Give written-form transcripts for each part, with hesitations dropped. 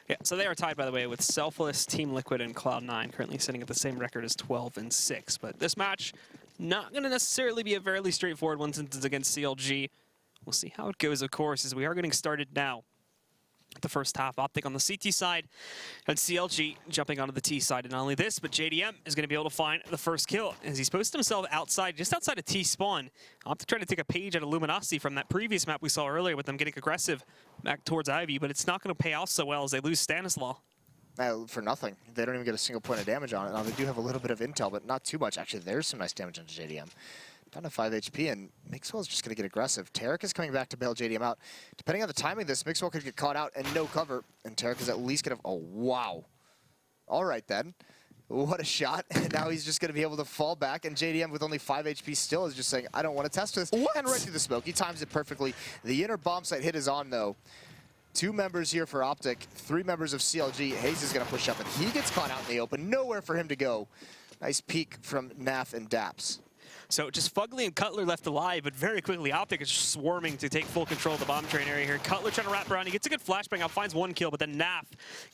Yeah, so they are tied, by the way, with Selfless, Team Liquid, and Cloud9, currently sitting at the same record as 12-6. But this match, not going to necessarily be a fairly straightforward one since it's against CLG. We'll see how it goes, of course, as we are getting started now. The first half, Optic on the CT side, and CLG jumping onto the T side. And not only this, but JDM is going to be able to find the first kill, as he's posted himself outside, just outside of T spawn. Optic trying to take a page out of Luminosity from that previous map we saw earlier with them getting aggressive back towards Ivy, but it's not going to pay off so well as they lose Stanislaw. For nothing. They don't even get a single point of damage on it. Now, they do have a little bit of intel, but not too much. Actually, there's some nice damage on JDM. Down to 5 HP, and Mixwell's just going to get aggressive. Tarek is coming back to bail JDM out. Depending on the timing of this, Mixwell could get caught out and no cover, and Tarek is at least going to... Oh, wow. All right, then. What a shot. And now he's just going to be able to fall back, and JDM with only 5 HP still is just saying, I don't want to test this. What? And right through the smoke. He times it perfectly. The inner bomb site hit is on, though. 2 members here for Optic, 3 members of CLG. Hayes is going to push up, and he gets caught out in the open. Nowhere for him to go. Nice peek from Naf and Daps. So just Fugly and Cutler left alive, but very quickly Optic is swarming to take full control of the bomb train area here. Cutler trying to wrap around. He gets a good flashbang out, finds 1 kill, but then Naf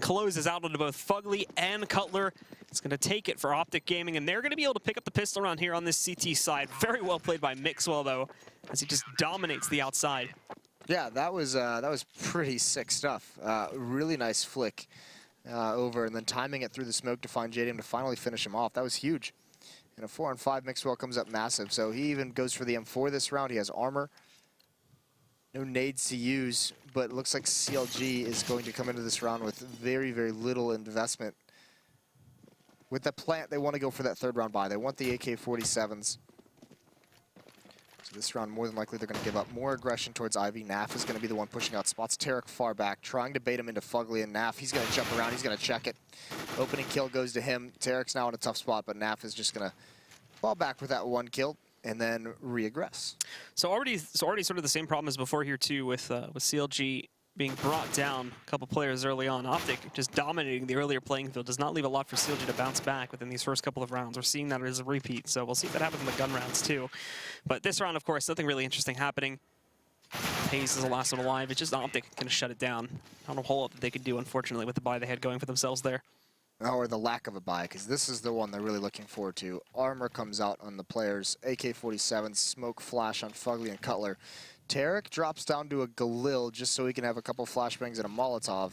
closes out onto both Fugly and Cutler. It's going to take it for Optic Gaming, and they're going to be able to pick up the pistol round here on this CT side. Very well played by Mixwell, though, as he just dominates the outside. Yeah, that was pretty sick stuff. Really nice flick over, and then timing it through the smoke to find JDM to finally finish him off. That was huge. And a 4-on-5, Mixwell comes up massive. So he even goes for the M4 this round. He has armor. No nades to use, but it looks like CLG is going to come into this round with very, very little investment. With the plant, they want to go for that 3rd round buy. They want the AK-47s. So this round, more than likely, they're going to give up more aggression towards Ivy. Naf is going to be the one pushing out spots. Tarek far back, trying to bait him into Fugly, and Naf, he's going to jump around. He's going to check it. Opening kill goes to him. Tarek's now in a tough spot, but Naf is just going to fall back with that 1 kill and then re-aggress. So already sort of the same problem as before here, too, with CLG being brought down a couple players early on. Optic just dominating the earlier playing field. Does not leave a lot for CLG to bounce back within these first couple of rounds. We're seeing that as a repeat, so we'll see if that happens in the gun rounds too. But this round, of course, nothing really interesting happening. Hayes is the last one alive. It's just Optic going to shut it down. Not a whole lot that they could do, unfortunately, with the buy they had going for themselves there. Or the lack of a buy, because this is the one they're really looking forward to. Armor comes out on the players. AK-47, smoke flash on Fugly and Cutler. Tarek drops down to a Galil just so he can have a couple flashbangs and a Molotov.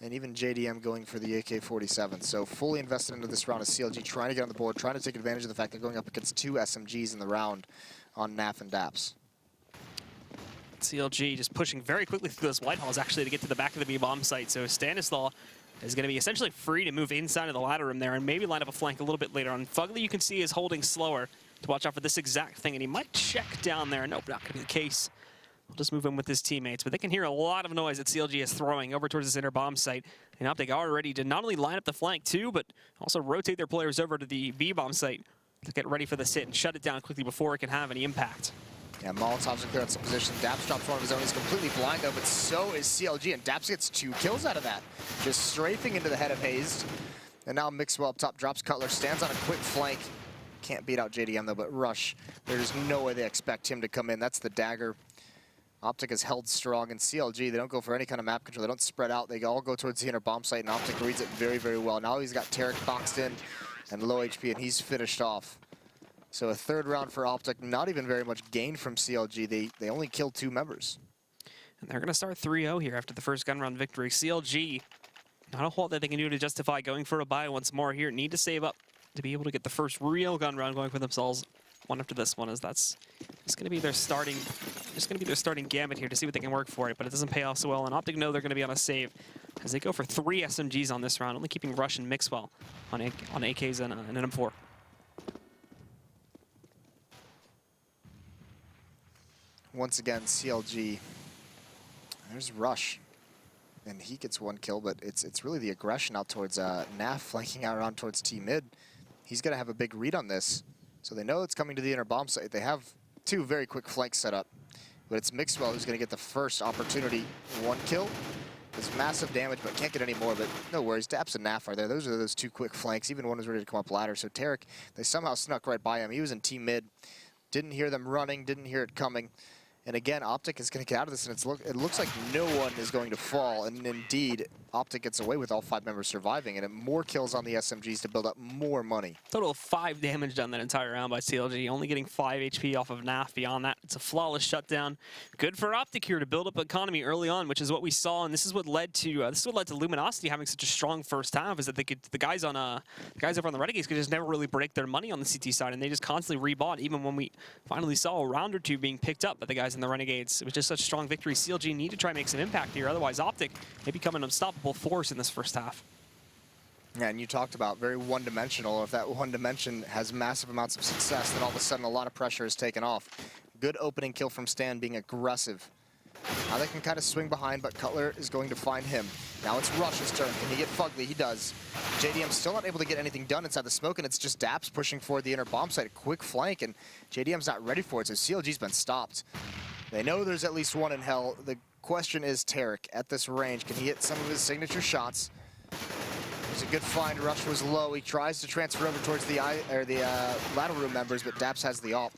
And even JDM going for the AK-47. So fully invested into this round is CLG, trying to get on the board, trying to take advantage of the fact they're going up against 2 SMGs in the round on Naf and Daps. CLG just pushing very quickly through those white halls actually to get to the back of the B-bomb site. So Stanislaw is going to be essentially free to move inside of the ladder room there and maybe line up a flank a little bit later on. Fugly, you can see, is holding slower to watch out for this exact thing, and he might check down there. Nope, not going to be the case. We'll just move in with his teammates, but they can hear a lot of noise that CLG is throwing over towards this inner bomb site. And Optic are ready to not only line up the flank too, but also rotate their players over to the B bomb site to get ready for this hit and shut it down quickly before it can have any impact. Yeah, Molotovs are clear out some position. Daps drops one of his own. He's completely blind though, but so is CLG, and Daps gets 2 kills out of that. Just strafing into the head of Hayes. And now Mixwell up top drops Cutler, stands on a quick flank. Can't beat out JDM though, but Rush, there's no way they expect him to come in. That's the dagger. Optic is held strong, and CLG, they don't go for any kind of map control. They don't spread out. They all go towards the inner bomb site, and Optic reads it very, very well. Now he's got Tarek boxed in and low HP, and he's finished off. So a 3rd round for Optic, not even very much gain from CLG. They only killed 2 members. And they're going to start 3-0 here after the first gun round victory. CLG, not a whole lot that they can do to justify going for a buy once more here. Need to save up to be able to get the first real gun round going for themselves. One after this one, as that's just going to be their starting, gambit here to see what they can work for it, but it doesn't pay off so well. And Optic know they're going to be on a save as they go for 3 SMGs on this round, only keeping Rush and Mixwell on AKs and an M4. Once again, CLG. There's Rush, and he gets 1 kill, but it's really the aggression out towards Naf, flanking out around towards T mid. He's going to have a big read on this. So they know it's coming to the inner bomb site. They have 2 very quick flanks set up, but it's Mixwell who's going to get the first opportunity. 1 kill. It's massive damage, but can't get any more, but no worries. Daps and Naf are there. Those are those 2 quick flanks. Even one was ready to come up ladder. So Tarek, they somehow snuck right by him. He was in T mid. Didn't hear them running, didn't hear it coming. And again, Optic is going to get out of this, and it looks like no one is going to fall. And indeed, Optic gets away with all 5 members surviving, and more kills on the SMGs to build up more money. Total of 5 damage done that entire round by CLG, only getting 5 HP off of NAF. Beyond that, it's a flawless shutdown. Good for Optic here to build up economy early on, which is what we saw, and this is what led to Luminosity having such a strong first half. Is that the guys over on the Renegades could just never really break their money on the CT side, and they just constantly rebought. Even when we finally saw a round or two being picked up by the guys in the Renegades, it was just such a strong victory. CLG need to try and make some impact here, otherwise Optic may become an unstoppable force in this first half. Yeah, and you talked about very one-dimensional. If that one dimension has massive amounts of success, then all of a sudden a lot of pressure is taken off. Good opening kill from Stan, being aggressive. Now they can kind of swing behind, but Cutler is going to find him. Now it's Rush's turn. Can he get Fugly? He does. JDM still not able to get anything done inside the smoke, and it's just Daps pushing for the inner bomb site. A quick flank, and JDM's not ready for it, so CLG's been stopped. They know there's at least one in hell. The question is Tarek at this range. Can he hit some of his signature shots? It's a good find. Rush was low. He tries to transfer over towards the ladder room members, but Daps has the ult.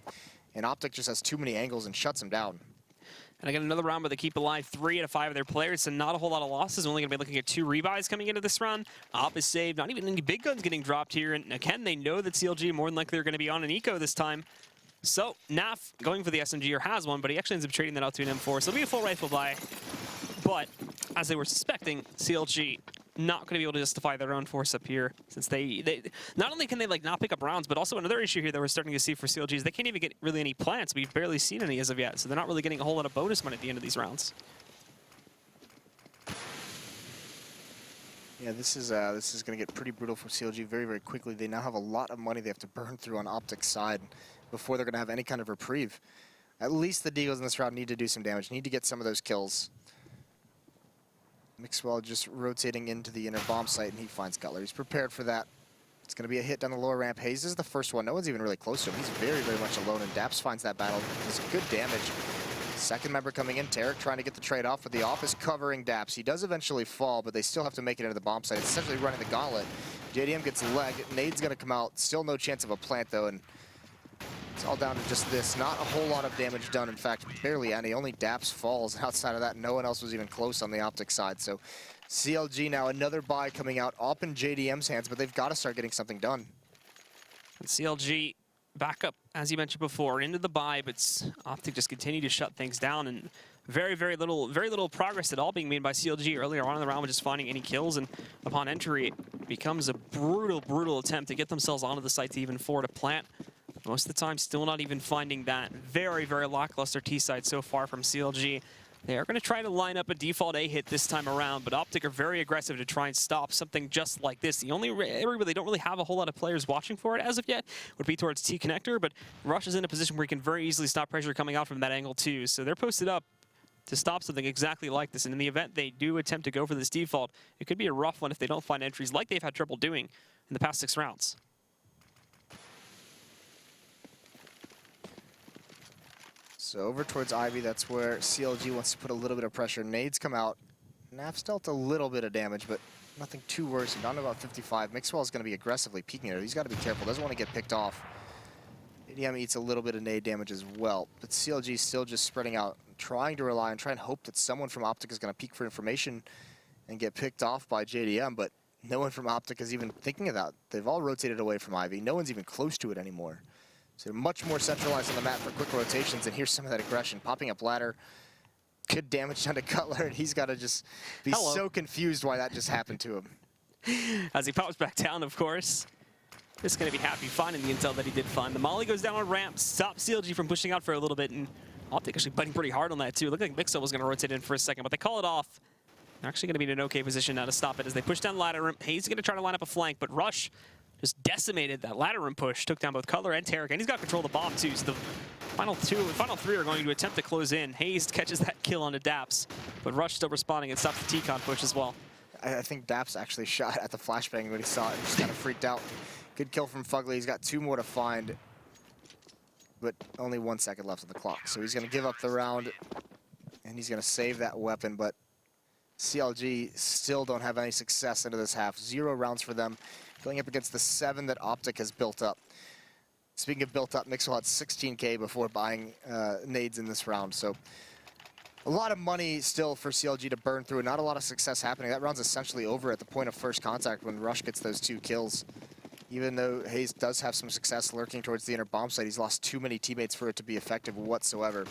And Optic just has too many angles and shuts him down. And again, another round where they keep alive 3 out of 5 of their players, so not a whole lot of losses. We're only going to be looking at 2 rebuys coming into this round. Op is saved. Not even any big guns getting dropped here. And again, they know that CLG more than likely are going to be on an eco this time. So Naf going for the SMG, or has one, but he actually ends up trading that out to an M4. So it'll be a full rifle buy. But as they were suspecting, CLG not going to be able to justify their own force up here, since they not only can they not pick up rounds, but also another issue here that we're starting to see for CLG is they can't even get really any plants. We've barely seen any as of yet, so they're not really getting a whole lot of bonus money at the end of these rounds. Yeah, this is going to get pretty brutal for CLG very, very quickly. They now have a lot of money they have to burn through on Optic's side before they're going to have any kind of reprieve. At least the Deagles in this round need to do some damage, need to get some of those kills. Mixwell just rotating into the inner bomb site, and he finds Cutler. He's prepared for that. It's going to be a hit down the lower ramp. Hayes is the first one. No one's even really close to him. He's very, very much alone, and Daps finds that battle. It's good damage. Second member coming in. Tarek trying to get the trade off, but the off is covering Daps. He does eventually fall, but they still have to make it into the bomb site. It's essentially running the gauntlet. JDM gets leg. Nade's going to come out. Still no chance of a plant, though, and it's all down to just this. Not a whole lot of damage done. In fact, barely any. Only Daps falls. Outside of that, no one else was even close on the Optic side. So CLG now, another buy coming out. Up in JDM's hands, but they've got to start getting something done. And CLG back up, as you mentioned before, into the buy, but Optic just continue to shut things down, and very little progress at all being made by CLG earlier on in the round, just finding any kills, and upon entry, it becomes a brutal attempt to get themselves onto the site to even forward a plant. Most of the time, still not even finding that. Very lackluster T-side so far from CLG. They are going to try to line up a default A hit this time around, but Optic are very aggressive to try and stop something just like this. The only area where they don't really have a whole lot of players watching for it as of yet would be towards T-connector, but Rush is in a position where he can very easily stop pressure coming out from that angle too. So they're posted up to stop something exactly like this, and in the event they do attempt to go for this default, it could be a rough one if they don't find entries like they've had trouble doing in the past 6 rounds. So over towards Ivy, that's where CLG wants to put a little bit of pressure. Nades come out. Naf's dealt a little bit of damage, but nothing too worse. Down to about 55. Mixwell is going to be aggressively peeking at it. He's got to be careful. Doesn't want to get picked off. ADM eats a little bit of nade damage as well, but CLG still just spreading out, trying to rely and try and hope that someone from Optic is going to peek for information and get picked off by JDM, but no one from Optic is even thinking of that. They've all rotated away from Ivy. No one's even close to it anymore. So they're much more centralized on the map for quick rotations, and here's some of that aggression. Popping up ladder, good damage done to Cutler, and he's got to just be so confused why that just happened to him. As he pops back down, of course. Just going to be happy finding the intel that he did find. The molly goes down on ramp, stops CLG from pushing out for a little bit, and Optic actually biting pretty hard on that too. Looked like Mixo was going to rotate in for a second, but they call it off. They're actually going to be in an okay position now to stop it as they push down ladder room. Hayes is going to try to line up a flank, but Rush just decimated that ladder room push, took down both Cutler and Tarek, and he's got control of the bomb too. So the final 3 are going to attempt to close in. Hayes catches that kill onto Daps, but Rush still responding and stops the T-con push as well. I think Daps actually shot at the flashbang when he saw it and just kind of freaked out. Good kill from Fugly. He's got 2 more to find, but only 1 second left on the clock. So he's going to give up the round, and he's going to save that weapon, but CLG still don't have any success into this half. 0 rounds for them, going up against the 7 that Optic has built up. Speaking of built up, Mixwell had 16K before buying nades in this round. So a lot of money still for CLG to burn through. Not a lot of success happening. That round's essentially over at the point of first contact when Rush gets those 2 kills. Even though Hayes does have some success lurking towards the inner bomb site, he's lost too many teammates for it to be effective whatsoever.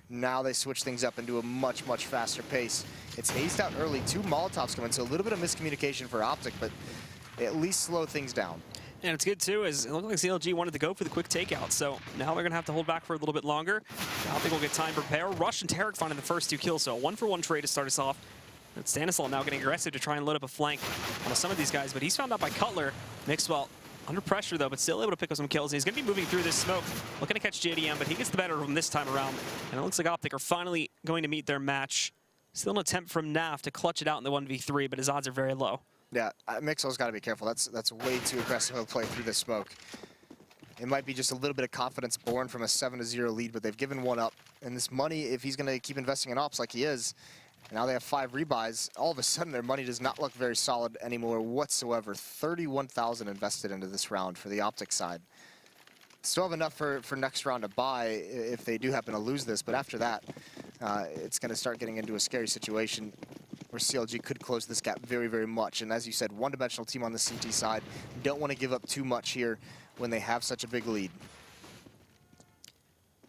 Now they switch things up into a much, much faster pace. It's hazed out early, 2 Molotovs come in, so a little bit of miscommunication for Optic, but at least slow things down. And it's good too, is it looked like CLG wanted to go for the quick takeout, so now they're gonna have to hold back for a little bit longer. I think we'll get time to prepare. Rush and Tarek finding the first 2 kills, so a 1-for-1 trade to start us off. And Stanislaw now getting aggressive to try and load up a flank on some of these guys, but he's found out by Cutler. Mixwell under pressure though, but still able to pick up some kills. And he's gonna be moving through this smoke, looking to catch JDM, but he gets the better of him this time around. And it looks like Optic are finally going to meet their match. Still an attempt from Naf to clutch it out in the 1v3, but his odds are very low. Yeah, Mixwell's got to be careful. That's way too aggressive of a play through this smoke. It might be just a little bit of confidence born from a 7-0 lead, but they've given one up. And this money, if he's going to keep investing in ops like he is, and now they have 5 rebuys, all of a sudden their money does not look very solid anymore whatsoever. 31,000 invested into this round for the Optic side. Still have enough for next round to buy if they do happen to lose this, but after that, it's going to start getting into a scary situation where CLG could close this gap very, very much. And as you said, one-dimensional team on the CT side. Don't want to give up too much here when they have such a big lead.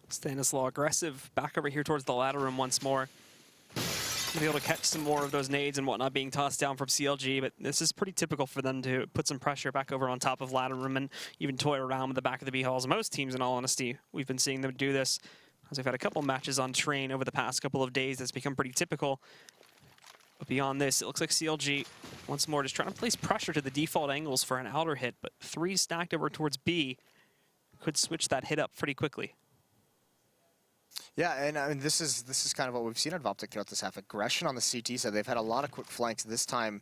Stanislaw aggressive, back over here towards the ladder room once more. Be able to catch some more of those nades and whatnot being tossed down from CLG, but this is pretty typical for them to put some pressure back over on top of ladder room and even toy around with the back of the B-halls. Most teams, in all honesty, we've been seeing them do this. As we've had a couple matches on train over the past couple of days, that's become pretty typical. But beyond this, it looks like CLG, once more, just trying to place pressure to the default angles for an outer hit, but 3 stacked over towards B could switch that hit up pretty quickly. Yeah, and I mean, this is kind of what we've seen out of Optic throughout this half. Aggression on the CT side. They've had a lot of quick flanks. This time,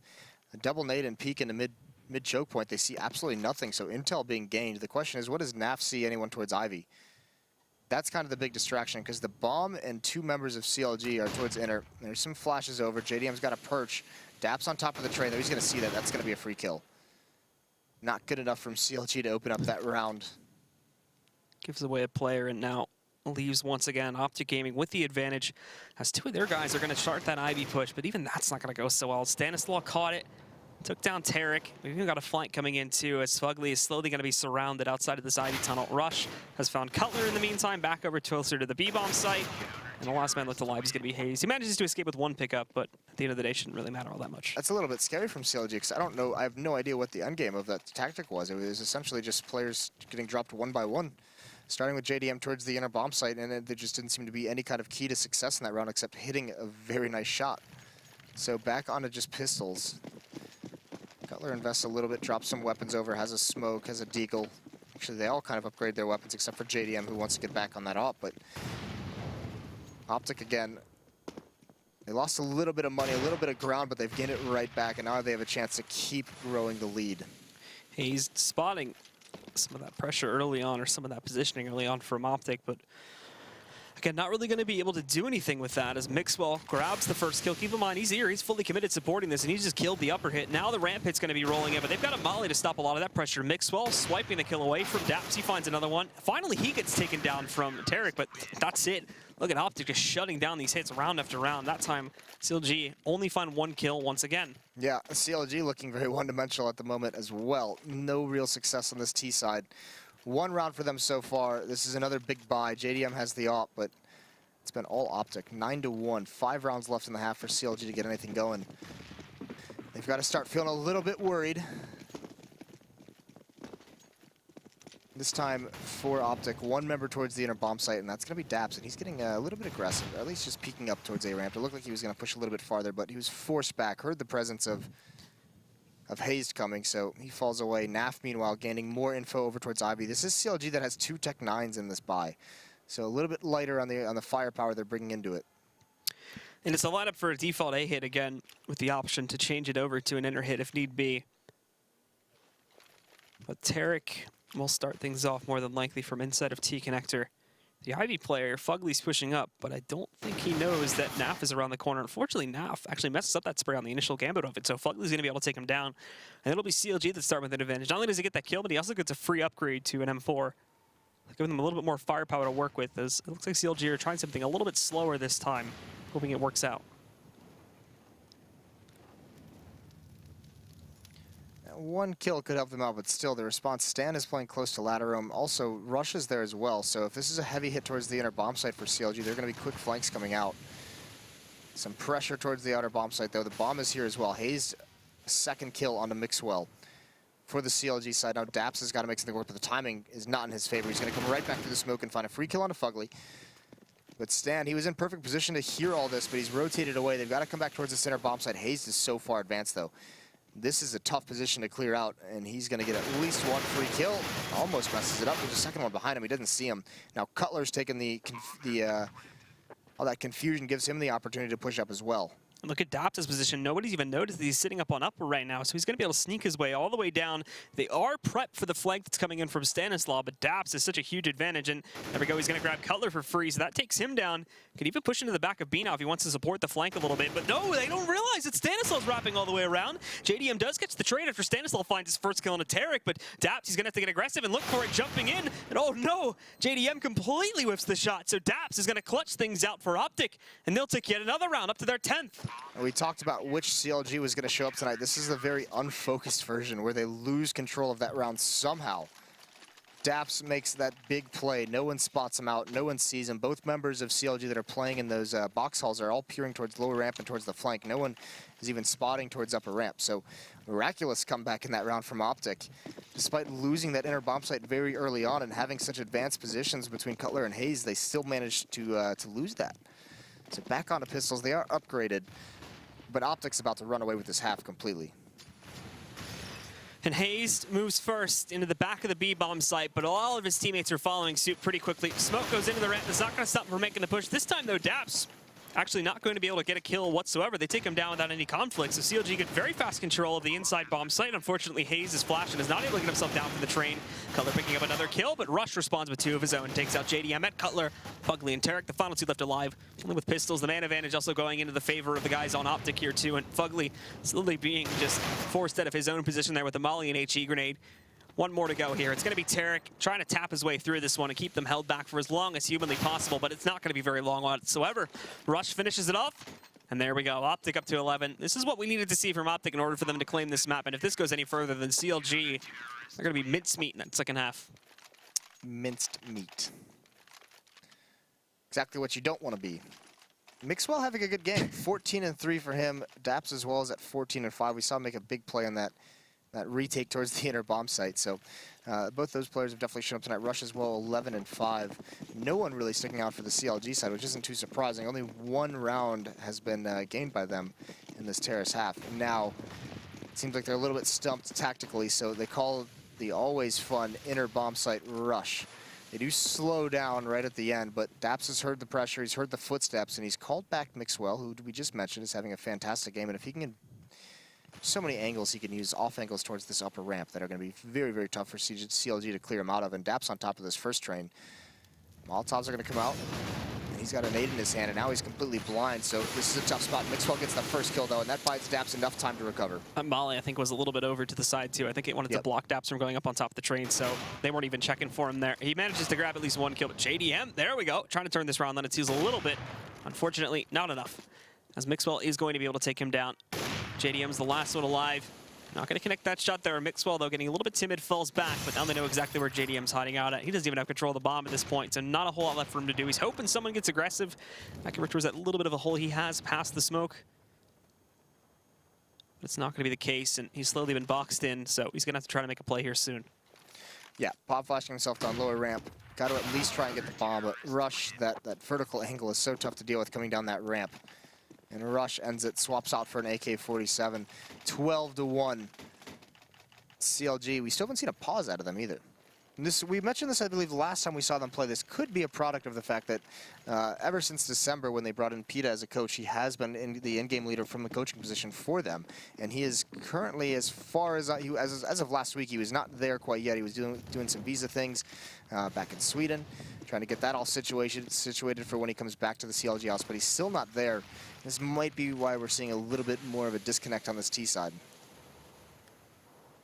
a double nade and peek in the mid choke point. They see absolutely nothing, so intel being gained. The question is, what does Naf see anyone towards Ivy? That's kind of the big distraction, because the bomb and 2 members of CLG are towards inner. There's some flashes over. JDM's got a perch. Dap's on top of the train, though. He's going to see that. That's going to be a free kill. Not good enough from CLG to open up that round. Gives away a player, and now leaves once again. Optic Gaming with the advantage, as 2 of their guys are going to start that Ivy push, but even that's not going to go so well. Stanislaw caught it, took down Tarek. We've even got a flank coming in too, as Fugly is slowly going to be surrounded outside of this Ivy tunnel. Rush has found Cutler in the meantime, back over closer to the B-bomb site, and the last man left alive is going to be Hayes. He manages to escape with 1 pickup, but at the end of the day, shouldn't really matter all that much. That's a little bit scary from CLG, because I don't know, I have no idea what the endgame of that tactic was. It was essentially just players getting dropped 1 by 1. Starting with JDM towards the inner bomb site, and there just didn't seem to be any kind of key to success in that round except hitting a very nice shot. So back onto just pistols. Cutler invests a little bit, drops some weapons over, has a smoke, has a deagle. Actually, they all kind of upgrade their weapons except for JDM, who wants to get back on that op, but Optic again, they lost a little bit of money, a little bit of ground, but they've gained it right back, and now they have a chance to keep growing the lead. He's spotting some of that pressure early on, or some of that positioning early on from Optic, but again, not really going to be able to do anything with that as Mixwell grabs the first kill. Keep in mind, he's here, he's fully committed supporting this, and he just killed the upper hit. Now the ramp hit's going to be rolling in, but they've got a molly to stop a lot of that pressure. Mixwell swiping the kill away from Daps. He finds another one. Finally, he gets taken down from Tarek, but that's it. Look at Optic just shutting down these hits round after round. That time, CLG only find 1 kill once again. Yeah, CLG looking very one-dimensional at the moment as well. No real success on this T side. 1 round for them so far. This is another big buy. JDM has the op, but it's been all Optic. 9-1. 5 rounds left in the half for CLG to get anything going. They've got to start feeling a little bit worried. This time for Optic, 1 member towards the inner bomb site, and that's going to be Daps, and he's getting a little bit aggressive, or at least just peeking up towards A ramp. It looked like he was going to push a little bit farther, but he was forced back. Heard the presence of Hayes coming, so he falls away. Naf, meanwhile, gaining more info over towards Ivy. This is CLG that has 2 Tech 9s in this buy, so a little bit lighter on the firepower they're bringing into it. And it's a lineup for a default A hit again, with the option to change it over to an inner hit if need be. But Tarek will start things off more than likely from inside of T connector. The Ivy player, Fugly's pushing up, but I don't think he knows that Naf is around the corner. Unfortunately, Naf actually messes up that spray on the initial gambit of it, so Fugly's going to be able to take him down. And it'll be CLG that start with an advantage. Not only does he get that kill, but he also gets a free upgrade to an M4. giving them a little bit more firepower to work with, as it looks like CLG are trying something a little bit slower this time, hoping it works out. One kill could help them out, but still the response. Stan is playing close to ladder room. Also, Rush is there as well, so if this is a heavy hit towards the inner bomb site for CLG, they're going to be quick flanks coming out. Some pressure towards the outer bomb site, though. The bomb is here as well. Hayes, second kill on the Mixwell for the CLG side. Now Daps has got to make something work, but the timing is not in his favor. He's going to come right back through the smoke and find a free kill on a Fugly. But Stan, he was in perfect position to hear all this, but he's rotated away. They've got to come back towards the center bomb site. Hayes is so far advanced, though. This is a tough position to clear out, and he's going to get at least one free kill. Almost messes it up. There's a second one behind him. He doesn't see him. Now Cutler's taking all that confusion, gives him the opportunity to push up as well. And look at Daps' position. Nobody's even noticed that he's sitting up on upper right now, so he's going to be able to sneak his way all the way down. They are prepped for the flank that's coming in from Stanislaw, but Daps is such a huge advantage, and there we go. He's going to grab Cutler for free, so that takes him down. Could even push into the back of B now if he wants to support the flank a little bit, but no, they don't realize that Stanislaw's wrapping all the way around. JDM does catch the trade after Stanislaw finds his first kill on a Tarek, but Daps, he's going to have to get aggressive and look for it jumping in, and oh no, JDM completely whiffs the shot, so Daps is going to clutch things out for Optic, and they'll take yet another round up to their 10th. And we talked about which CLG was going to show up tonight. This is a very unfocused version where they lose control of that round somehow. Daps makes that big play. No one spots him out. No one sees him. Both members of CLG that are playing in those box halls are all peering towards lower ramp and towards the flank. No one is even spotting towards upper ramp. So miraculous comeback in that round from Optic. Despite losing that inner bomb site very early on and having such advanced positions between Cutler and Hayes, they still managed to lose that. So back onto pistols. They are upgraded, but Optic's about to run away with this half completely. And Hayes moves first into the back of the B-bomb site, but all of his teammates are following suit pretty quickly. Smoke goes into the ramp. That's not going to stop him from making the push. This time, though, Daps actually not going to be able to get a kill whatsoever. They take him down without any conflict, so CLG get very fast control of the inside bomb site. Unfortunately, Hayes is flashed and is not able to get himself down from the train. Cutler picking up another kill, but Rush responds with 2 of his own. Takes out JDM at Cutler, Fugly, and Tarek, the final 2 left alive. Only with pistols, the man advantage also going into the favor of the guys on Optic here too, and Fugly slowly being just forced out of his own position there with the Molly and HE grenade. One more to go here. It's going to be Tarek trying to tap his way through this one and keep them held back for as long as humanly possible, but it's not going to be very long whatsoever. Rush finishes it off, and there we go. Optic up to 11. This is what we needed to see from Optic in order for them to claim this map, and if this goes any further, then CLG, they're going to be mincemeat in that second half. Minced meat. Exactly what you don't want to be. Mixwell having a good game. 14-3 for him. Daps as well as at 14-5. We saw him make a big play on that retake towards the inner bomb site. So both those players have definitely shown up tonight. Rush as well, 11-5. No one really sticking out for the CLG side, which isn't too surprising. Only one round has been gained by them in this Terrace half. Now, it seems like they're a little bit stumped tactically, so they call the always fun inner bomb site rush. They do slow down right at the end, but Daps has heard the pressure, he's heard the footsteps, and he's called back Mixwell, who we just mentioned is having a fantastic game. And if he can, so many angles he can use, off angles towards this upper ramp that are going to be very, very tough for CLG to clear him out of. And Daps on top of this first train. Molotovs are going to come out. And he's got a nade in his hand, and now he's completely blind. So this is a tough spot. Mixwell gets the first kill, though, and that buys Daps enough time to recover. Molly, I think, was a little bit over to the side, too. I think it wanted to block Daps from going up on top of the train, so they weren't even checking for him there. He manages to grab at least one kill, but JDM, there we go, trying to turn this round on its heels a little bit. Unfortunately, not enough, as Mixwell is going to be able to take him down. JDM's the last one alive. Not going to connect that shot there. Mixwell, though, getting a little bit timid, falls back, but now they know exactly where JDM's hiding out at. He doesn't even have control of the bomb at this point, so not a whole lot left for him to do. He's hoping someone gets aggressive. Back towards that little bit of a hole he has past the smoke. But it's not going to be the case, and he's slowly been boxed in, so he's going to have to try to make a play here soon. Yeah, pop flashing himself down lower ramp. Got to at least try and get the bomb, but Rush, that vertical angle is so tough to deal with coming down that ramp. And Rush ends it, swaps out for an AK-47. 12-1. CLG, we still haven't seen a pause out of them either. And this, we mentioned this, I believe, the last time we saw them play. This could be a product of the fact that ever since December, when they brought in Pita as a coach, he has been the in-game leader from the coaching position for them. And he is currently, as far as as of last week, he was not there quite yet. He was doing some visa things back in Sweden, trying to get that all situated for when he comes back to the CLG house. But he's still not there. This might be why we're seeing a little bit more of a disconnect on this T side.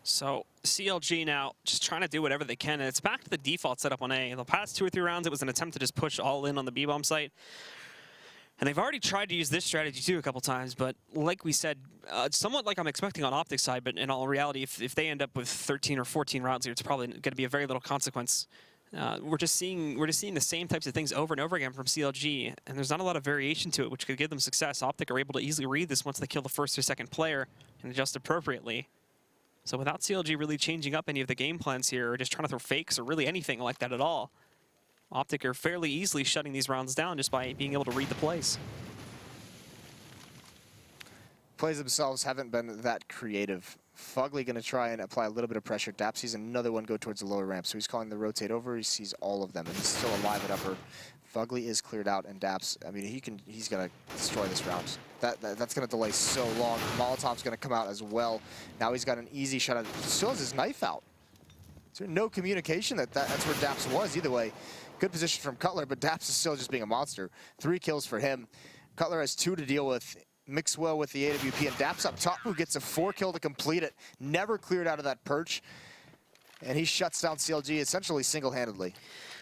So CLG now just trying to do whatever they can, and it's back to the default setup on A. In the past 2 or 3 rounds, it was an attempt to just push all in on the B-bomb site. And they've already tried to use this strategy too a couple times, but like we said, somewhat like I'm expecting on Optic side, but in all reality, if they end up with 13 or 14 rounds here, it's probably going to be a very little consequence. We're just seeing the same types of things over and over again from CLG, and there's not a lot of variation to it, which could give them success. Optic are able to easily read this once they kill the first or second player and adjust appropriately. So without CLG really changing up any of the game plans here, or just trying to throw fakes or really anything like that at all, Optic are fairly easily shutting these rounds down just by being able to read the plays. Plays themselves haven't been that creative. Fugly going to try and apply a little bit of pressure. Dap sees another one go towards the lower ramp, so he's calling the rotate over. He sees all of them, and he's still alive at upper. Fugly is cleared out, and Dap's, I mean, he's going to destroy this round. That's going to delay so long. Molotov's going to come out as well. Now he's got an easy shot. Still has his knife out. Is there no communication that's where Daps was? Either way, good position from Cutler, but Daps is still just being a monster. 3 kills for him. Cutler has 2 to deal with. Mixwell with the AWP, and Daps up top, who gets a 4 kill to complete it. Never cleared out of that perch. And he shuts down CLG essentially single-handedly.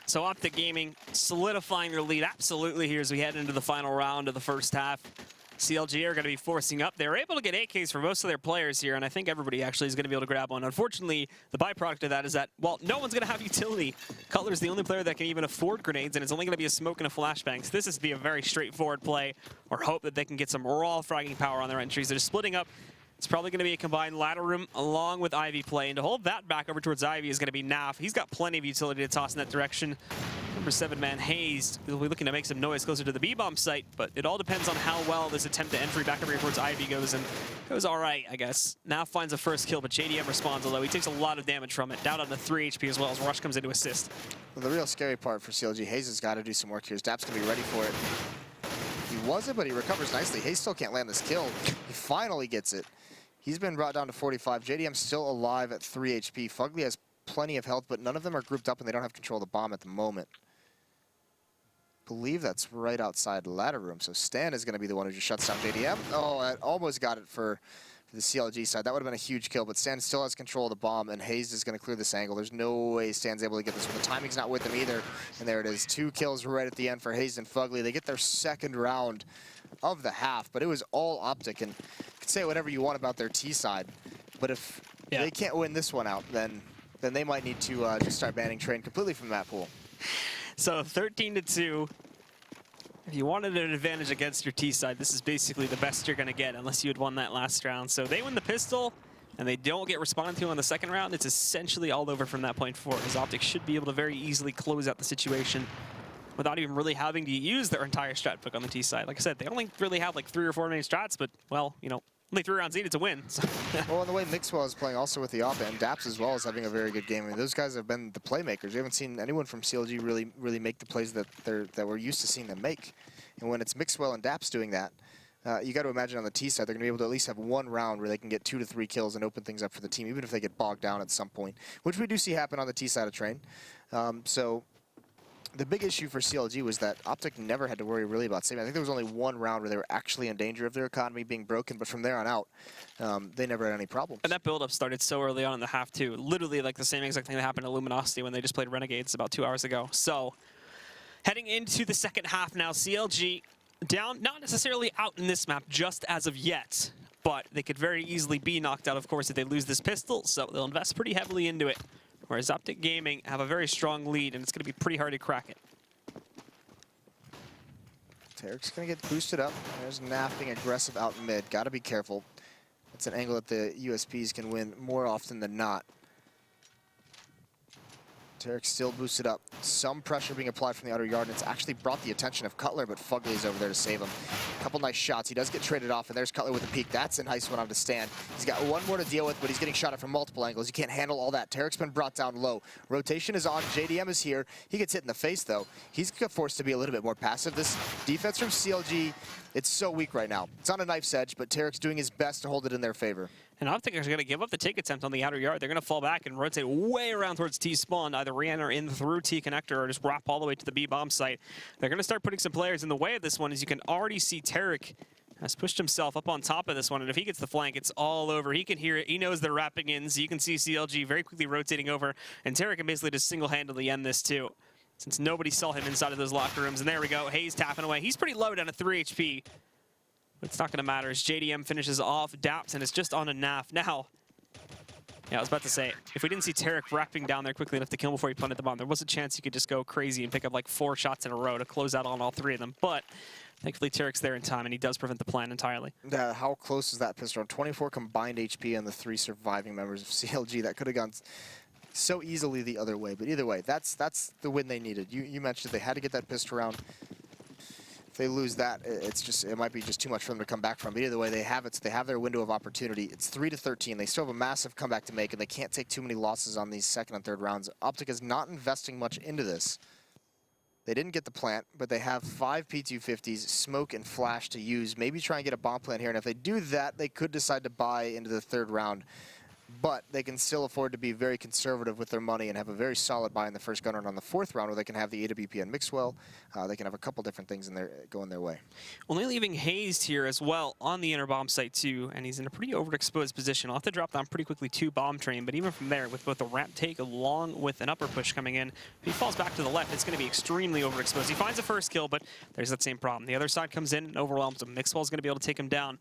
So Optic Gaming solidifying their lead absolutely here as we head into the final round of the first half. CLG are going to be forcing up. They were able to get AKs for most of their players here, and I think everybody actually is going to be able to grab one. Unfortunately, the byproduct of that is that, well, no one's going to have utility. Cutler's the only player that can even afford grenades, and it's only going to be a smoke and a flashbang. So this is to be a very straightforward play, or hope that they can get some raw fragging power on their entries. They're splitting up. It's probably going to be a combined ladder room along with Ivy play, and to hold that back over towards Ivy is going to be Naf. He's got plenty of utility to toss in that direction. Number 7-man Hayes will be looking to make some noise closer to the B-bomb site, but it all depends on how well this attempt to entry back over here towards Ivy goes, and it was all right, I guess. Naf finds a first kill, but JDM responds, although he takes a lot of damage from it. Down on the 3 HP as well as Rush comes in to assist. Well, the real scary part for CLG, Hayes has got to do some work here. Dap's going to be ready for it. He wasn't, but he recovers nicely. Hayes still can't land this kill. He finally gets it. He's been brought down to 45. JDM's still alive at 3 HP. Fugly has plenty of health, but none of them are grouped up, and they don't have control of the bomb at the moment. I believe that's right outside the ladder room, so Stan is going to be the one who just shuts down JDM. Oh, I almost got it for the CLG side. That would have been a huge kill, but Stan still has control of the bomb, and Hayes is going to clear this angle. There's no way Stan's able to get this one. The timing's not with him either, and there it is. 2 kills right at the end for Hayes and Fugly. They get their second round of the half, but it was all Optic, and you can say whatever you want about their T side, but if they can't win this one out, then they might need to just start banning Train completely from that pool. So 13-2. If you wanted an advantage against your T side, this is basically the best you're going to get, unless you had won that last round. So they win the pistol, and they don't get responded to on the second round. It's essentially all over from that point forward, as Optic should be able to very easily close out the situation without even really having to use their entire strat book on the T side. Like I said, they only really have like 3 or 4 main strats, but, well, you know, only 3 rounds needed to win. So. Well, and the way Mixwell is playing also with the op, and Daps as well is having a very good game. I mean, those guys have been the playmakers. We haven't seen anyone from CLG really make the plays that we're used to seeing them make. And when it's Mixwell and Daps doing that, you got to imagine on the T side, they're going to be able to at least have 1 round where they can get 2 to 3 kills and open things up for the team, even if they get bogged down at some point, which we do see happen on the T side of Train. So the big issue for CLG was that Optic never had to worry really about saving. I think there was only 1 round where they were actually in danger of their economy being broken, but from there on out, they never had any problems. And that build-up started so early on in the half, too. Literally like the same exact thing that happened to Luminosity when they just played Renegades about 2 hours ago. So, heading into the second half now, CLG down, not necessarily out in this map just as of yet, but they could very easily be knocked out, of course, if they lose this pistol, so they'll invest pretty heavily into it. Whereas Optic Gaming have a very strong lead, and it's going to be pretty hard to crack it. Tarek's going to get boosted up. There's Naf being aggressive out mid. Got to be careful. That's an angle that the USPs can win more often than not. Tarek's still boosted up. Some pressure being applied from the outer yard, and it's actually brought the attention of Cutler, but Fugly's over there to save him. A couple nice shots. He does get traded off, and there's Cutler with the peek. That's a nice one on to Stan. He's got 1 more to deal with, but he's getting shot at from multiple angles. You can't handle all that. Tarek's been brought down low. Rotation is on. JDM is here. He gets hit in the face, though. He's forced to be a little bit more passive. This defense from CLG, it's so weak right now. It's on a knife's edge, but Tarek's doing his best to hold it in their favor. And Optic are going to give up the take attempt on the outer yard. They're going to fall back and rotate way around towards T-spawn, either re-enter in through T-connector or just wrap all the way to the B-bomb site. They're going to start putting some players in the way of this one, as you can already see Tarek has pushed himself up on top of this one, and if he gets the flank, it's all over. He can hear it. He knows they're wrapping in, so you can see CLG very quickly rotating over, and Tarek can basically just single-handedly end this too, since nobody saw him inside of those locker rooms. And there we go. Hayes tapping away. He's pretty low down at 3 HP, but it's not going to matter as JDM finishes off Daps, and it's just on a NAF. Now, yeah, I was about to say, if we didn't see Tarek wrapping down there quickly enough to kill him before he planted the bomb, there was a chance he could just go crazy and pick up like 4 shots in a row to close out on all 3 of them. But thankfully, Tarek's there in time, and he does prevent the plan entirely. How close is that pistol? 24 combined HP on the 3 surviving members of CLG. That could have gone so easily the other way. But either way, that's the win they needed. You mentioned they had to get that pistol round. If they lose that, it might be just too much for them to come back from. But either way, they have it. So they have their window of opportunity. It's 3-13. They still have a massive comeback to make, and they can't take too many losses on these second and third rounds. Optic is not investing much into this. They didn't get the plant, but they have 5 P250s, smoke and flash to use. Maybe try and get a bomb plant here, and if they do that, they could decide to buy into the third round. But they can still afford to be very conservative with their money and have a very solid buy in the first gun round. On the fourth round, where they can have the AWP and Mixwell, they can have a couple different things in there going their way. Only leaving Hayes here as well on the inner bomb site too, and he's in a pretty overexposed position. I'll have to drop down pretty quickly to bomb train, but even from there, with both the ramp take along with an upper push coming in, if he falls back to the left, it's going to be extremely overexposed. He finds the first kill, but there's that same problem. The other side comes in and overwhelms him. Mixwell's going to be able to take him down.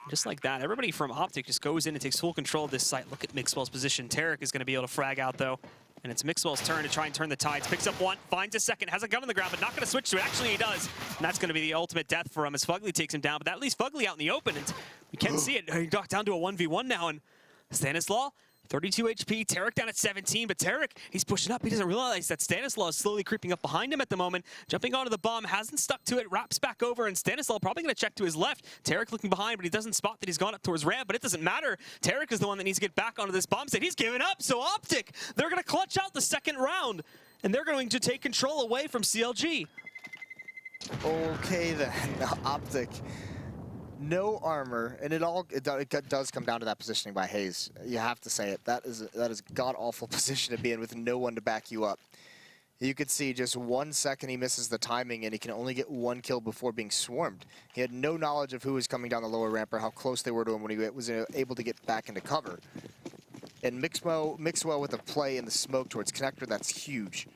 Just like that, everybody from Optic just goes in and takes full control of this site. Look at Mixwell's position. Tarek is going to be able to frag out, though. And it's Mixwell's turn to try and turn the tides. Picks up one, finds a second, has a gun on the ground, but not going to switch to it. Actually, he does. And that's going to be the ultimate death for him as Fugly takes him down. But that leaves Fugly out in the open, and we can see it. He got down to a 1v1 now, and Stanislaw, 32 HP, Tarek down at 17, but Tarek, he's pushing up. He doesn't realize that Stanislaw is slowly creeping up behind him at the moment. Jumping onto the bomb, hasn't stuck to it, wraps back over, and Stanislaw probably going to check to his left. Tarek looking behind, but he doesn't spot that he's gone up towards ramp, but it doesn't matter. Tarek is the one that needs to get back onto this bomb site. He's giving up, so Optic, they're going to clutch out the second round, and they're going to take control away from CLG. Okay then, Optic. No armor, and it does come down to that positioning by Hayes. You have to say it. That is a god-awful position to be in with no one to back you up. You could see just 1 second he misses the timing, and he can only get 1 kill before being swarmed. He had no knowledge of who was coming down the lower ramp or how close they were to him when he was able to get back into cover. And Mixwell with a play in the smoke towards connector, that's huge.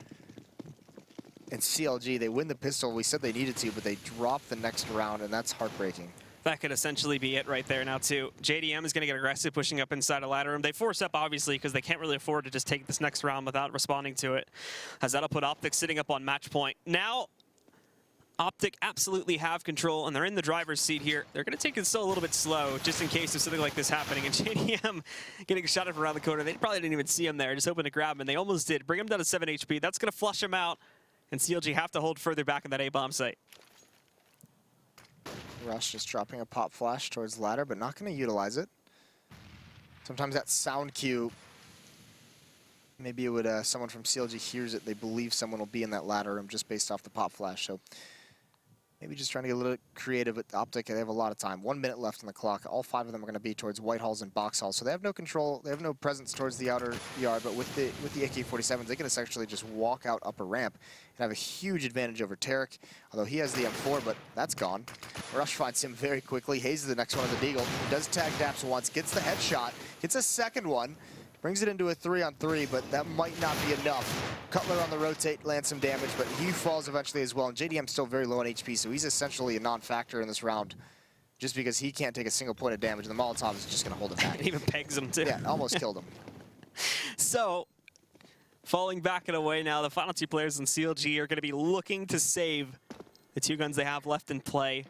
And CLG, they win the pistol. We said they needed to, but they drop the next round, and that's heartbreaking. That could essentially be it right there now, too. JDM is going to get aggressive, pushing up inside a ladder room. They force up, obviously, because they can't really afford to just take this next round without responding to it, as that'll put Optic sitting up on match point. Now, Optic absolutely have control, and they're in the driver's seat here. They're going to take it still a little bit slow, just in case of something like this happening. And JDM getting shot up around the corner. They probably didn't even see him there, just hoping to grab him, and they almost did. Bring him down to 7 HP. That's going to flush him out, and CLG have to hold further back in that A-bomb site. Rush just dropping a pop flash towards the ladder, but not going to utilize it. Sometimes that sound cue, maybe it would, someone from CLG hears it, they believe someone will be in that ladder room just based off the pop flash. So maybe just trying to get a little creative with Optic. They have a lot of time. 1 minute left on the clock. All 5 of them are going to be towards white halls and box halls. So they have no control. They have no presence towards the outer yard. But with the AK-47s, they can essentially just walk out upper ramp and have a huge advantage over Tarek. Although he has the M4, but that's gone. Rush finds him very quickly. Hayes is the next one on the Deagle. Does tag Daps once. Gets the headshot. Gets a second one. Brings it into a 3-on-3, but that might not be enough. Cutler on the rotate lands some damage, but he falls eventually as well. And JDM's still very low on HP, so he's essentially a non-factor in this round just because he can't take a single point of damage, and the Molotov is just going to hold it back. It even pegs him, too. Yeah, almost killed him. So, falling back and away now, the final 2 players in CLG are going to be looking to save the 2 guns they have left in play.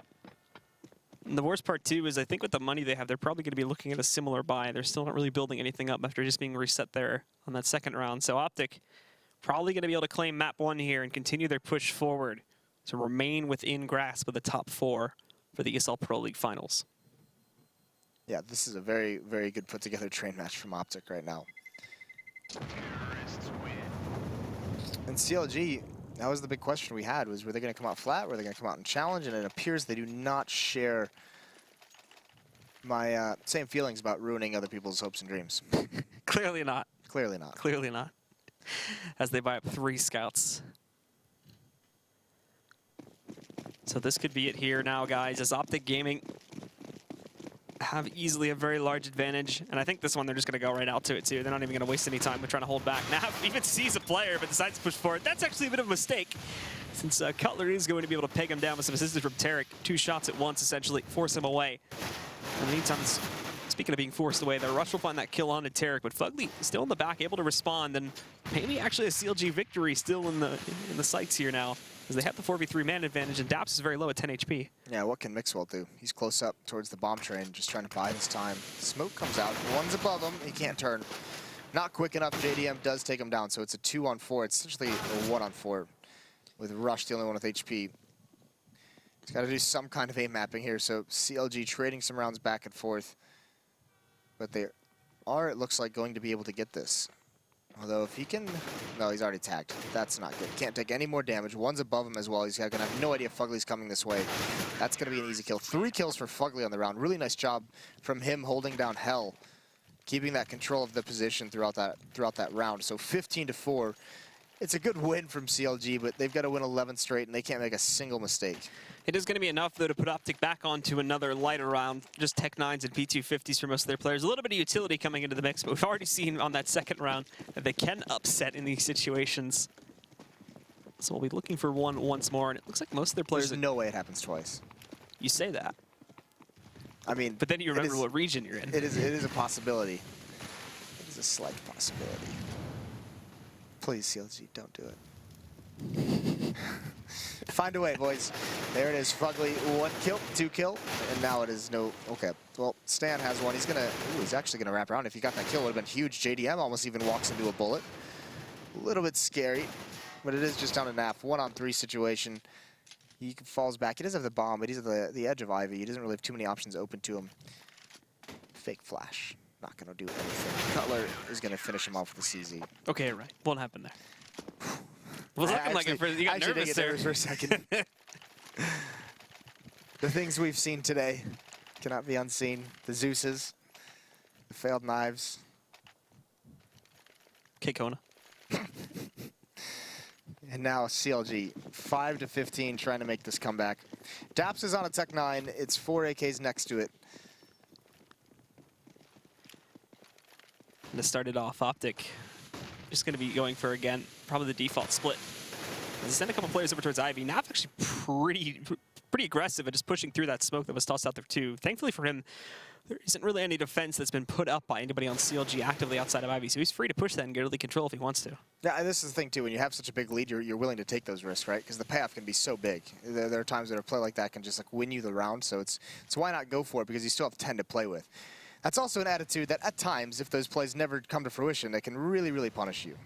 And the worst part, too, is I think with the money they have, they're probably going to be looking at a similar buy. They're still not really building anything up after just being reset there on that second round. So Optic probably going to be able to claim map 1 here and continue their push forward to remain within grasp of the top 4 for the ESL Pro League finals. Yeah, this is a very, very good put-together train match from Optic right now. And CLG, that was the big question we had, was were they going to come out flat? Were they going to come out and challenge? And it appears they do not share my same feelings about ruining other people's hopes and dreams. Clearly not. Clearly not. Clearly not. As they buy up 3 scouts. So this could be it here now, guys, as Optic Gaming have easily a very large advantage. And I think this one, they're just going to go right out to it, too. They're not even going to waste any time with trying to hold back. Nav even sees a player, but decides to push forward. That's actually a bit of a mistake, since Cutler is going to be able to peg him down with some assistance from Tarek. 2 shots at once, essentially, force him away. In the meantime, speaking of being forced away, the Rush will find that kill on to Tarek, but Fugly still in the back, able to respond, and maybe actually a CLG victory still in the sights here now, as they have the 4v3 man advantage, and Daps is very low at 10 HP. Yeah, what can Mixwell do? He's close up towards the bomb train, just trying to buy his time. Smoke comes out, one's above him, he can't turn. Not quick enough, JDM does take him down, so it's a 2-on-4. It's essentially a 1-on-4, with Rush the only one with HP. He's got to do some kind of aim mapping here, so CLG trading some rounds back and forth. But they are, it looks like, going to be able to get this. Although if he can, no, he's already tagged. That's not good. Can't take any more damage. One's above him as well. He's going to have no idea Fugly's coming this way. That's going to be an easy kill. 3 kills for Fugly on the round. Really nice job from him holding down Hell, keeping that control of the position throughout that round. So 15-4. It's a good win from CLG, but they've got to win 11 straight, and they can't make a single mistake. It is going to be enough, though, to put Optic back onto another lighter round. Just Tech 9s and P250s for most of their players. A little bit of utility coming into the mix, but we've already seen on that second round that they can upset in these situations. So we'll be looking for one once more, and it looks like most of their players... There's no way it happens twice. You say that. I mean... But then you remember what region you're in. It is a possibility. It is a slight possibility. Please, CLG, don't do it. Find a way, boys. There it is. Fugly, 1 kill, 2 kill, and now it is no... Okay, well, Stan has one. He's gonna... Ooh, he's actually gonna wrap around. If he got that kill, it would have been huge. JDM almost even walks into a bullet. A little bit scary, but it is just down to Naf. 1-on-3 situation. He falls back. He doesn't have the bomb, but he's at the edge of Ivy. He doesn't really have too many options open to him. Fake flash. Not gonna do anything. Cutler is gonna finish him off with the CZ. Okay, right. Won't happen there. Was looking like it for, you got nervous there for a second. The things we've seen today cannot be unseen. The Zeuses, the failed knives. K-Kona. And now CLG, 5-15, trying to make this comeback. Daps is on a Tech 9. It's 4 AKs next to it. And to start it off, Optic just going to be going for, again, probably the default split. They send a couple players over towards Ivy. Nav actually pretty aggressive at just pushing through that smoke that was tossed out there too. Thankfully for him, there isn't really any defense that's been put up by anybody on CLG actively outside of Ivy, so he's free to push that and get early control if he wants to. Yeah, and this is the thing too, when you have such a big lead, you're willing to take those risks, right? Because the payoff can be so big. There are times that a play like that can just like win you the round, so it's why not go for it, because you still have 10 to play with. That's also an attitude that at times, if those plays never come to fruition, they can really, really punish you.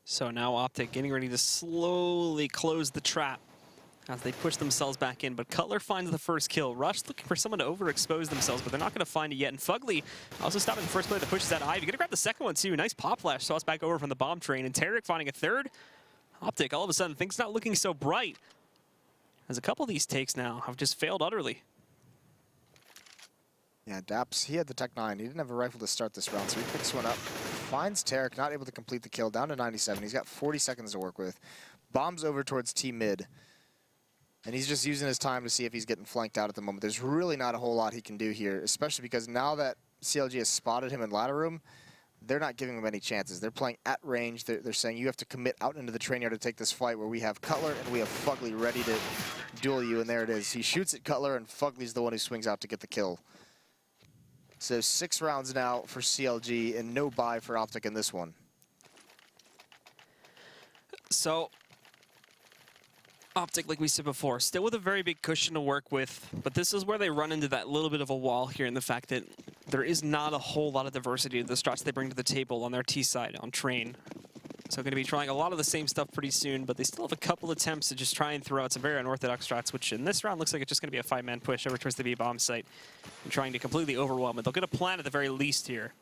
So now Optic getting ready to slowly close the trap as they push themselves back in. But Cutler finds the first kill. Rush looking for someone to overexpose themselves, but they're not going to find it yet. And Fugly also stopping the first play that pushes that Ivy. Going to grab the second one too. Nice pop flash. Toss back over from the bomb train. And Tarek finding a third. Optic, all of a sudden, things not looking so bright, as a couple of these takes now have just failed utterly. Yeah, Daps, he had the Tech 9. He didn't have a rifle to start this round, so he picks one up. Finds Tarek, not able to complete the kill, down to 97. He's got 40 seconds to work with. Bombs over towards T-mid. And he's just using his time to see if he's getting flanked out at the moment. There's really not a whole lot he can do here, especially because now that CLG has spotted him in ladder room, they're not giving him any chances. They're playing at range. They're saying you have to commit out into the train yard to take this fight, where we have Cutler and we have Fugly ready to duel you, and there it is. He shoots at Cutler, and Fugly's the one who swings out to get the kill. So 6 rounds now for CLG, and no buy for Optic in this one. So Optic, like we said before, still with a very big cushion to work with, but this is where they run into that little bit of a wall here in the fact that there is not a whole lot of diversity to the strats they bring to the table on their T side, on train. So going to be trying a lot of the same stuff pretty soon, but they still have a couple attempts to just try and throw out some very unorthodox strats, which in this round looks like it's just going to be a 5-man push over towards the B-bomb site and trying to completely overwhelm it. They'll get a plan at the very least here,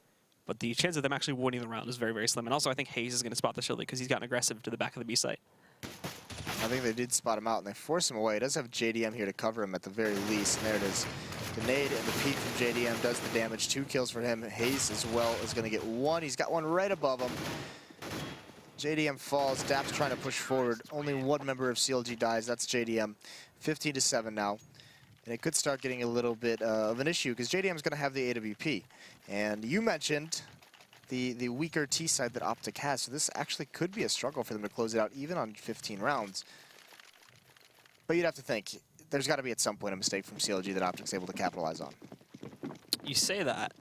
but the chance of them actually winning the round is very, very slim. And also I think Hayes is going to spot the Shilly because he's gotten aggressive to the back of the B site. I think they did spot him out, and they force him away. He does have JDM here to cover him at the very least, and there it is. The nade and the peek from JDM does the damage. 2 kills for him. Hayes as well is going to get 1. He's got one right above him. JDM falls. Daps trying to push forward. Only one member of CLG dies. That's JDM. 15-7 now. And it could start getting a little bit of an issue because JDM is going to have the AWP. And you mentioned the weaker T side that Optic has. So this actually could be a struggle for them to close it out even on 15 rounds. But you'd have to think, there's got to be at some point a mistake from CLG that Optic's able to capitalize on. You say that.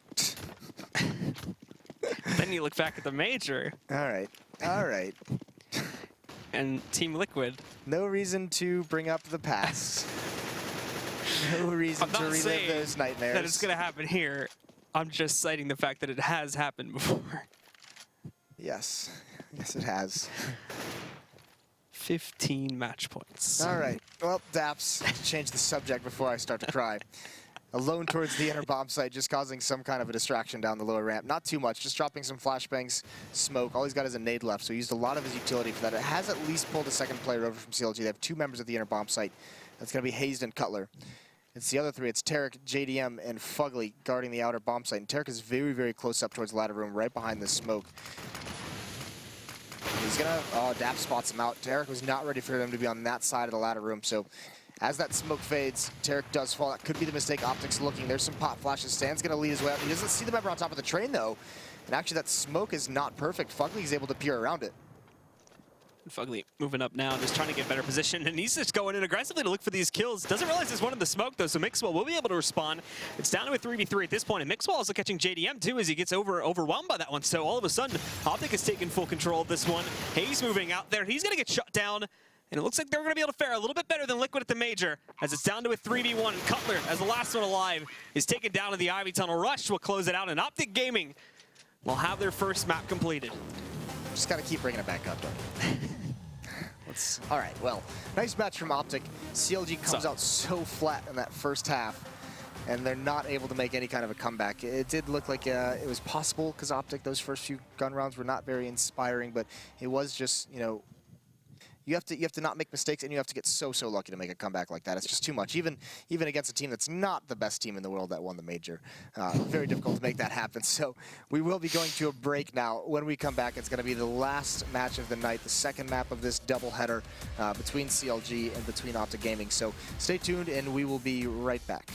Then you look back at the major. All right. All right. And Team Liquid. No reason to bring up the past. No reason to relive those nightmares. That it's going to happen here. I'm just citing the fact that it has happened before. Yes. Yes, it has. 15 match points. All right. Well, Daps, change the subject before I start to cry. Alone towards the inner bomb site, just causing some kind of a distraction down the lower ramp. Not too much, just dropping some flashbangs, smoke. All he's got is a nade left, so he used a lot of his utility for that. It has at least pulled a second player over from CLG. They have 2 members of the inner bomb site. That's going to be Hazed and Cutler. It's the other 3. It's Tarek, JDM, and Fugly guarding the outer bomb site. And Tarek is very, very close up towards the ladder room, right behind this smoke. He's gonna, oh, Daps spots him out. Tarek was not ready for them to be on that side of the ladder room, so as that smoke fades, Tarek does fall. That could be the mistake. Optic's looking. There's some pop flashes. Stan's gonna lead his way out. He doesn't see the member on top of the train, though. And actually, that smoke is not perfect. Fugly's able to peer around it. Fugly moving up now, just trying to get better position, and he's just going in aggressively to look for these kills. Doesn't realize there's one in the smoke, though, so Mixwell will be able to respond. It's down to a 3v3 at this point, and Mixwell also catching JDM, too, as he gets overwhelmed by that one. So all of a sudden, Optic has taken full control of this one. Hayes moving out there. He's going to get shut down, and it looks like they're going to be able to fare a little bit better than Liquid at the major, as it's down to a 3v1. And Cutler, as the last one alive, is taken down to the Ivy Tunnel. Rush will close it out, and Optic Gaming will have their first map completed. Just got to keep bringing it back up, though. All right, well, nice match from Optic. CLG comes out so flat in that first half, and they're not able to make any kind of a comeback. It did look like it was possible because Optic, those first few gun rounds were not very inspiring, but it was just, you know, you have to not make mistakes, and you have to get so lucky to make a comeback like that. It's just too much. Even against a team that's not the best team in the world that won the major, very difficult to make that happen. So we will be going to a break now. When we come back, it's going to be the last match of the night, the second map of this doubleheader between CLG and between Optic Gaming. So stay tuned, and we will be right back.